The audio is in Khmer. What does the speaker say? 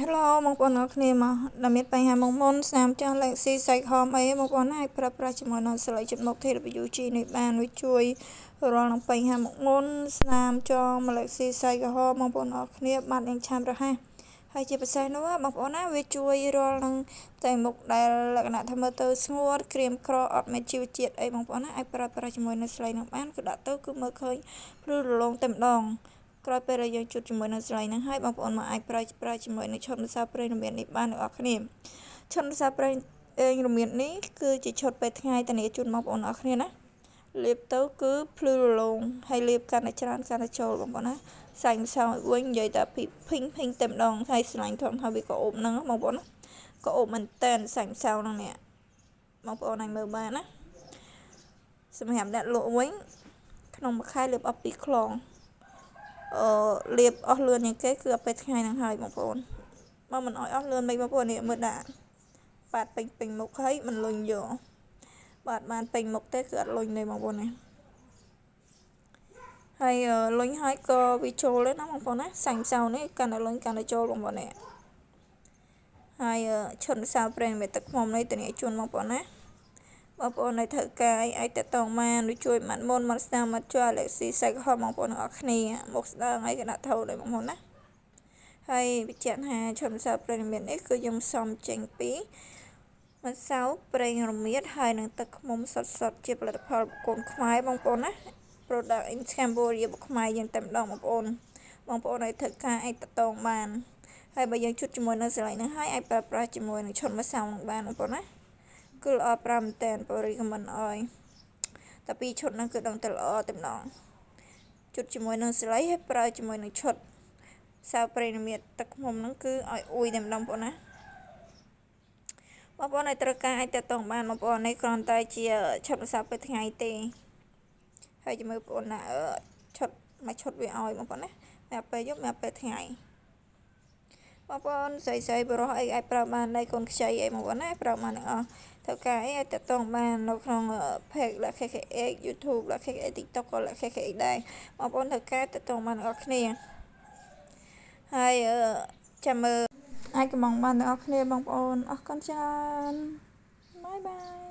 Hello បងប្អូនអរគ្នាមកដែលមានបញ្ហាមកមុនស្នាមចាស់ Lexi Site Home អីបងប្អូនអាចប្រើប្រាស់ជាមួយនឹងស្លឹកចិត្តមុខ TWG នេះបានវាជួយរាល់នឹងបញ្ហាមកមុនស្នាមចង Lexi Site Home បងប្អូនអរគ្នាបានយ៉ាងឆាប់រហ័សហើយជាពិសេសនោះបងប្អូនណាវាជួយរាល់នឹងតែមុខដែលលក្ខណៈថាមើលទៅស្ងួតក្រៀមក្រអត់មានជីវជាតិអីបងប្អូនណាអាចប្រើប្រាស់ជាមួយនឹងស្លៃនឹងបានគឺដាក់ទៅគឺមើលឃើញព្រឺរលោងតែម្ដងក្រោយពេលដែលយើងជូតជាមួយនឹងស្លៃហ្នឹងហើយបងប្អូនមកអាចប្រើជាមួយនឹងឈុតម្សៅប្រេងរមៀតនេះបានអ្នកនរគ្នាឈុតម្សៅប្រេងរមៀតនេះគឺជាឈុតពេលថ្ងៃតានីជូនបងប្អូនអរគ្នាណាលាបទៅគឺភ្លឺរលោងហើយលាបកាន់តែច្រើនកាន់តែចូលបងប្អូនណាសាច់ម្សៅឲ្យវិញនិយាយតែពីភីងតែម្ដងហើយស្លាញ់ធំហើយវាក៏អូបហ្នឹងបងប្អូនណាក៏អូបមែនតែនសាច់ម្សៅហ្នឹងនេះបងប្អូនអាចមើលបានណាសម្រាប់អ្នកលក់វិញក្នុងមួយខែលាបអស់2ខ្លងលាបអស់លឿនជាងគេគឺអត់ពេលថ្ងៃហ្នឹងហើយបងប្អូនបើមិនអោយអស់លឿនមិនបងប្អូននេះមើលដាក់បាតពេញមុខហើយមិនលុញយកបាទបានពេញមុខទេគឺអត់លុញទេបងប្អូនណាហើយលុញហើយក៏វាចូលដែរណាបងប្អូនណាសាញ់ម្សៅនេះកាន់តែលុញកាន់តែចូលបងប្អូននេះហើយឈុតម្សៅប្រេងមេទឹកខ្មុំនេះតានេះជូនបងប្អូនណាបងប្អូននៅធ្វើការអាចតតងបានវាជួយម៉ាត់មុនមកស្នាមមកជួយ Lexi Site Home បងប្អូនទាំងអស់គ្នាមុខស្ដើងហើយក៏ដាក់ថោដែរបងប្អូនណាហើយបញ្ជាក់ថាឈុតម្សៅប្រេងរមៀតនេះគឺយើងផ្សំចេញពីម្សៅប្រេងរមៀតហើយនឹងទឹកឃ្មុំសុទ្ធជាផលិតផលកូនខ្មែរបងប្អូនណា Product in Cambodia របស់ខ្មែរយើងតែម្ដងបងប្អូនឲ្យធ្វើការអាចតតងបានហើយបើយើងជូតជាមួយនៅស្រ័យហ្នឹងហើយអាចប្រើប្រាស់ជាមួយនឹងឈុតម្សៅនឹងបានបងប្អូនណាគឺល្អប្រាំតែនបរិយាមិនអើយតែពីឈុតហ្នឹងគឺដឹងតែល្អតែម្ដងជូតជាមួយនឹងស្លៃហើយប្រើជាមួយនឹងឈុតសៅប្រេងរមៀតទឹកឃ្មុំហ្នឹងគឺឲ្យអ៊ុយតែម្ដងបងប្អូនណាបងប្អូនឲ្យត្រូវការអាចតតងបានបងប្អូននេះគ្រាន់តែជាឈុតម្សៅពេលថ្ងៃទេហើយជាមួយបងប្អូនណាឈុតមួយឈុតវាឲ្យបងប្អូនណាមកពេលយប់មកពេលថ្ងៃបងប្អូនស្រីបរោះអីអាចប្រើបានដែរកូនខ្ចីអីបងប្អូនណាប្រើបានទាំងអស់ធ្វើការអីអាចតតងបាននៅក្នុង page លក្ខ KKX YouTube លក្ខ KKX TikTok ក៏លក្ខ KKX ដែរបងប្អូនធ្វើការតតងបានទាំងអស់គ្នាហើយចាំមើលអាចកំងបានទាំងអស់គ្នាបងប្អូនអរគុណច្រើនបាយបាយ